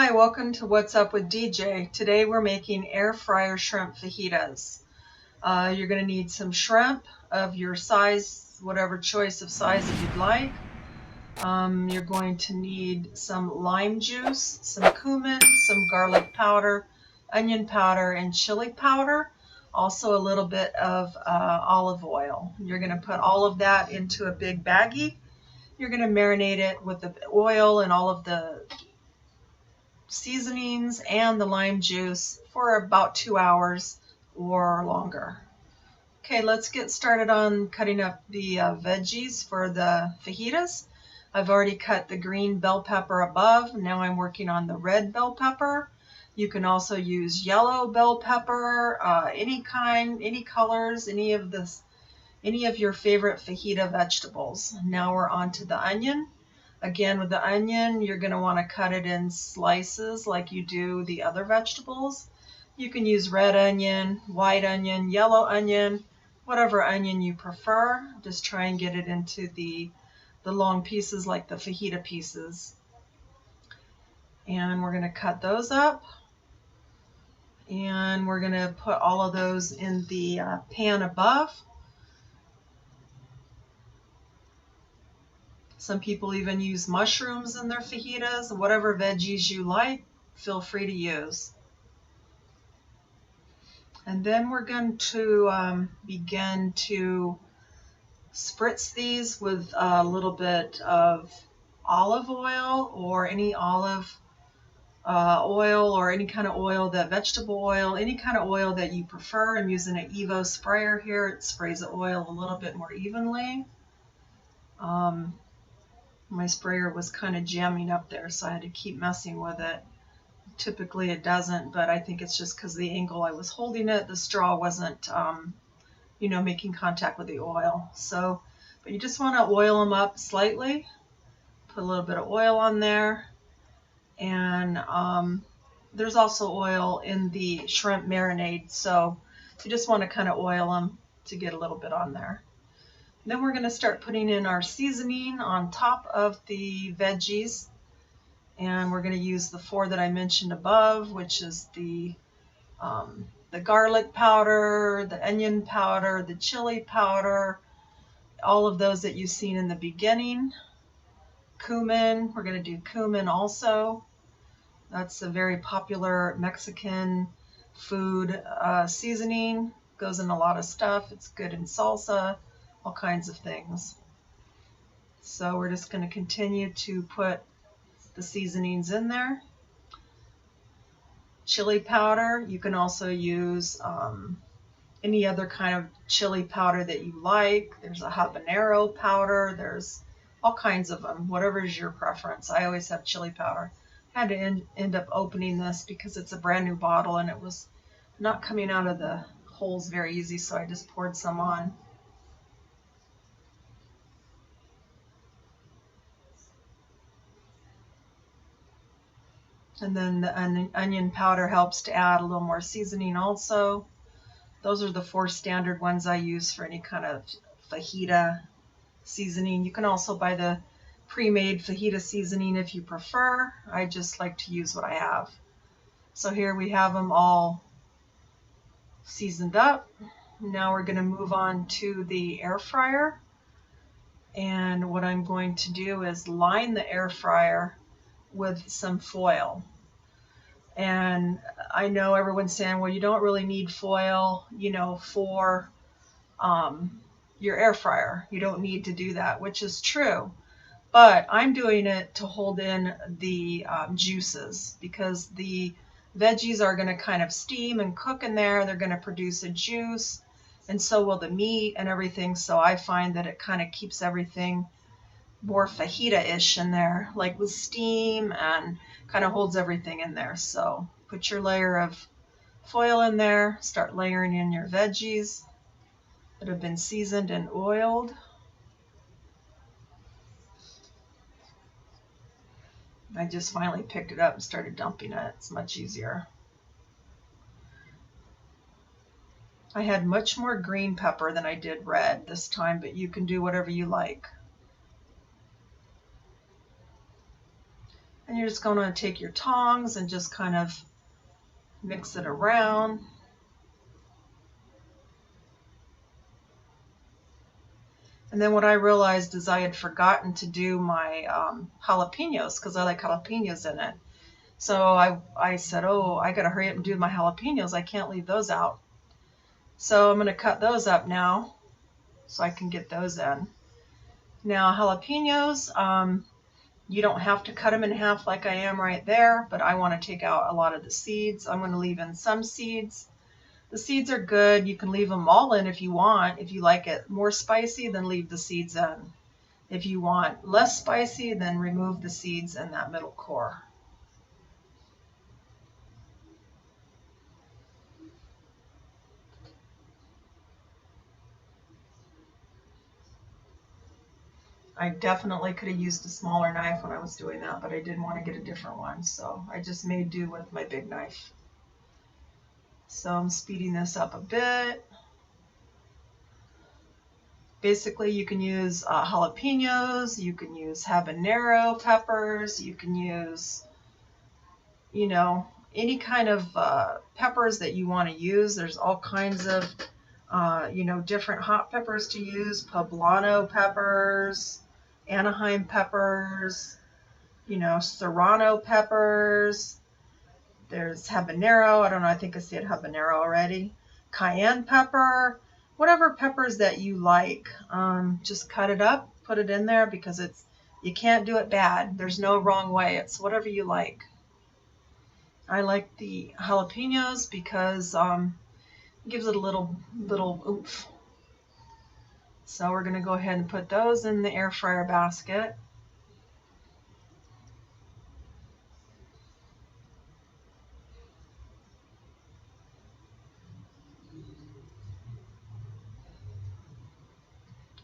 Hi, welcome to What's Up with DJ. Today we're making air fryer shrimp fajitas. You're going to need some shrimp of your size, whatever choice of size that you'd like. You're going to need some lime juice, some cumin, some garlic powder, onion powder, and chili powder. Also a little bit of olive oil. You're going to put all of that into a big baggie. You're going to marinate it with the oil and all of the seasonings and the lime juice for about 2 hours or longer. Okay, let's get started on cutting up the veggies for the fajitas. I've already cut the green bell pepper above. Now I'm working on the red bell pepper. You can also use yellow bell pepper, any kind, any colors, any of your favorite fajita vegetables. Now we're on to the onion. Again, with the onion, you're going to want to cut it in slices like you do the other vegetables. You can use red onion, white onion, yellow onion, whatever onion you prefer. Just try and get it into the long pieces like the fajita pieces. And we're going to cut those up. And we're going to put all of those in the pan above. Some people even use mushrooms in their fajitas. Whatever veggies you like, feel free to use. And then we're going to begin to spritz these with a little bit of olive oil or any olive oil or any kind of oil, vegetable oil, any kind of oil that you prefer. I'm using an Evo sprayer here. It sprays the oil a little bit more evenly. My sprayer was kind of jamming up there, so I had to keep messing with it. Typically it doesn't, but I think it's just because the angle I was holding it, the straw wasn't, making contact with the oil. So, but you just want to oil them up slightly. Put a little bit of oil on there. And there's also oil in the shrimp marinade, so you just want to kind of oil them to get a little bit on there. Then we're going to start putting in our seasoning on top of the veggies. And we're going to use the 4 that I mentioned above, which is the garlic powder, the onion powder, the chili powder, all of those that you've seen in the beginning. Cumin, we're going to do cumin also. That's a very popular Mexican food seasoning. Goes in a lot of stuff. It's good in salsa, all kinds of things. So we're just going to continue to put the seasonings in there. Chili powder, you can also use any other kind of chili powder that you like. There's a habanero powder, there's all kinds of them, whatever is your preference. I always have chili powder. I had to end up opening this because it's a brand new bottle and it was not coming out of the holes very easy, so I just poured some on. And then the onion powder helps to add a little more seasoning also. Those are the 4 standard ones I use for any kind of fajita seasoning. You can also buy the pre-made fajita seasoning if you prefer. I just like to use what I have. So here we have them all seasoned up. Now we're going to move on to the air fryer. And what I'm going to do is line the air fryer with some foil. And I know everyone's saying, well, you don't really need foil, for your air fryer. You don't need to do that, which is true. But I'm doing it to hold in the juices, because the veggies are going to kind of steam and cook in there. They're going to produce a juice, and so will the meat and everything. So I find that it kind of keeps everything more fajita-ish in there, like with steam, and kind of holds everything in there. So put your layer of foil in there, start layering in your veggies that have been seasoned and oiled. I just finally picked it up and started dumping it. It's much easier. I had much more green pepper than I did red this time, but you can do whatever you like. And you're just going to take your tongs and just kind of mix it around. And then what I realized is I had forgotten to do my jalapenos, because I like jalapenos in it. So I said, oh, I got to hurry up and do my jalapenos. I can't leave those out. So I'm going to cut those up now so I can get those in. Now jalapenos, you don't have to cut them in half like I am right there, but I want to take out a lot of the seeds. I'm going to leave in some seeds. The seeds are good. You can leave them all in if you want. If you like it more spicy, then leave the seeds in. If you want less spicy, then remove the seeds in that middle core. I definitely could have used a smaller knife when I was doing that, but I didn't want to get a different one, so I just made do with my big knife. So I'm speeding this up a bit. Basically, you can use jalapenos, you can use habanero peppers, you can use, you know, any kind of peppers that you want to use. There's all kinds of, you know, different hot peppers to use, poblano peppers, Anaheim peppers, you know, serrano peppers. There's habanero. I don't know. I think I said habanero already. Cayenne pepper. Whatever peppers that you like, just cut it up, put it in there, because you can't do it bad. There's no wrong way. It's whatever you like. I like the jalapenos because it gives it a little oomph. So we're going to go ahead and put those in the air fryer basket.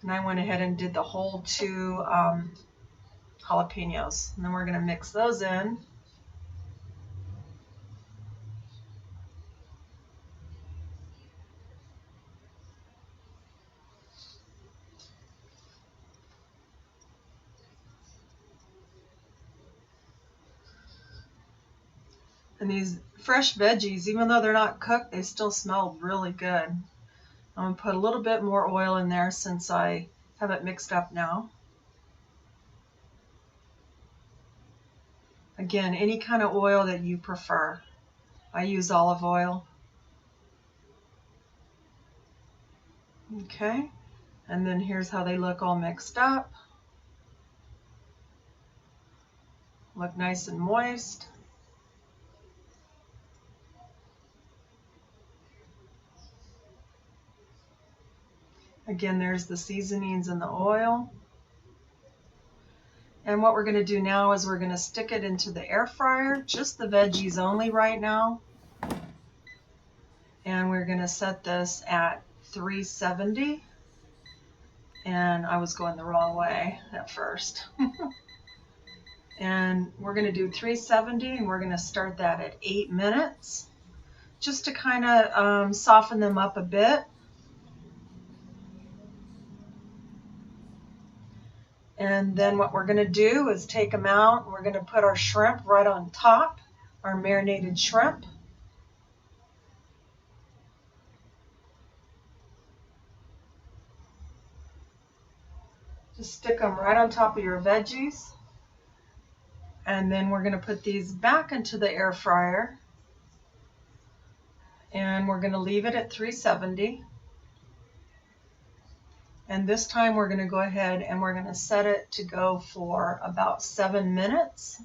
And I went ahead and did the whole 2 jalapenos. And then we're going to mix those in. And these fresh veggies, even though they're not cooked, they still smell really good. I'm going to put a little bit more oil in there since I have it mixed up now. Again, any kind of oil that you prefer. I use olive oil. Okay, and then here's how they look all mixed up. Look nice and moist. Again, there's the seasonings and the oil. And what we're going to do now is we're going to stick it into the air fryer, just the veggies only right now. And we're going to set this at 370. And I was going the wrong way at first. And we're going to do 370, and we're going to start that at 8 minutes, just to kind of soften them up a bit. And then what we're going to do is take them out. We're going to put our shrimp right on top, our marinated shrimp. Just stick them right on top of your veggies. And then we're going to put these back into the air fryer. And we're going to leave it at 370. And this time we're going to go ahead and we're going to set it to go for about 7 minutes.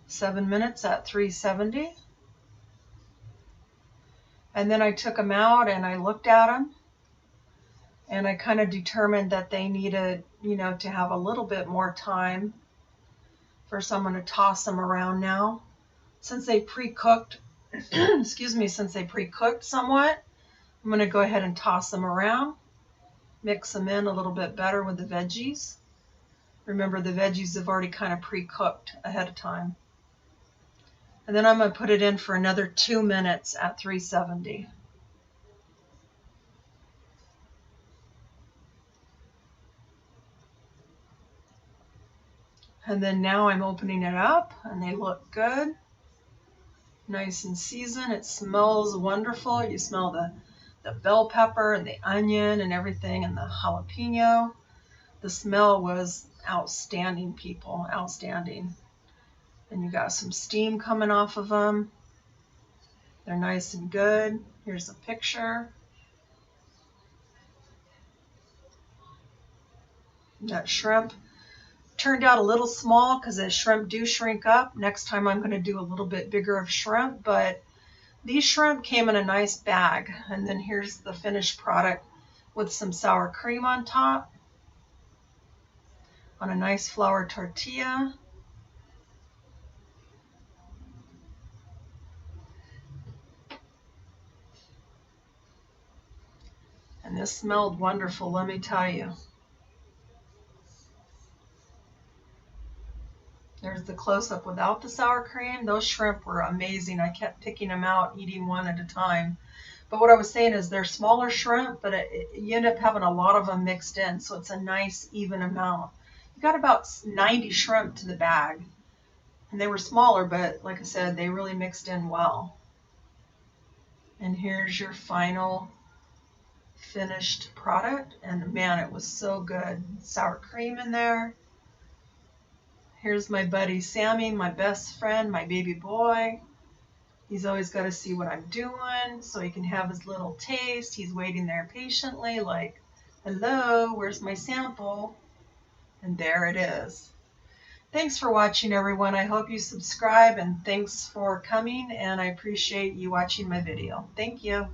7 minutes at 370. And then I took them out and I looked at them. And I kind of determined that they needed, you know, to have a little bit more time for someone to toss them around now. Since they pre-cooked, excuse me, since they pre-cooked somewhat, I'm going to go ahead and toss them around, mix them in a little bit better with the veggies. Remember, the veggies have already kind of pre-cooked ahead of time. And then I'm going to put it in for another 2 minutes at 370. And then now I'm opening it up and they look good. Nice and seasoned. It smells wonderful. You smell the bell pepper and the onion and everything and the jalapeno. The smell was outstanding, people. Outstanding. And you got some steam coming off of them. They're nice and good. Here's a picture. That shrimp turned out a little small because the shrimp do shrink up. Next time I'm going to do a little bit bigger of shrimp, but these shrimp came in a nice bag. And then here's the finished product with some sour cream on top on a nice flour tortilla. And this smelled wonderful, let me tell you. There's the close-up without the sour cream. Those shrimp were amazing. I kept picking them out, eating one at a time. But what I was saying is they're smaller shrimp, but you end up having a lot of them mixed in, so it's a nice, even amount. You got about 90 shrimp to the bag. And they were smaller, but like I said, they really mixed in well. And here's your final finished product. And man, it was so good. Sour cream in there. Here's my buddy Sammy, my best friend, my baby boy. He's always got to see what I'm doing so he can have his little taste. He's waiting there patiently like, hello, where's my sample? And there it is. Thanks for watching, everyone. I hope you subscribe, and thanks for coming, and I appreciate you watching my video. Thank you.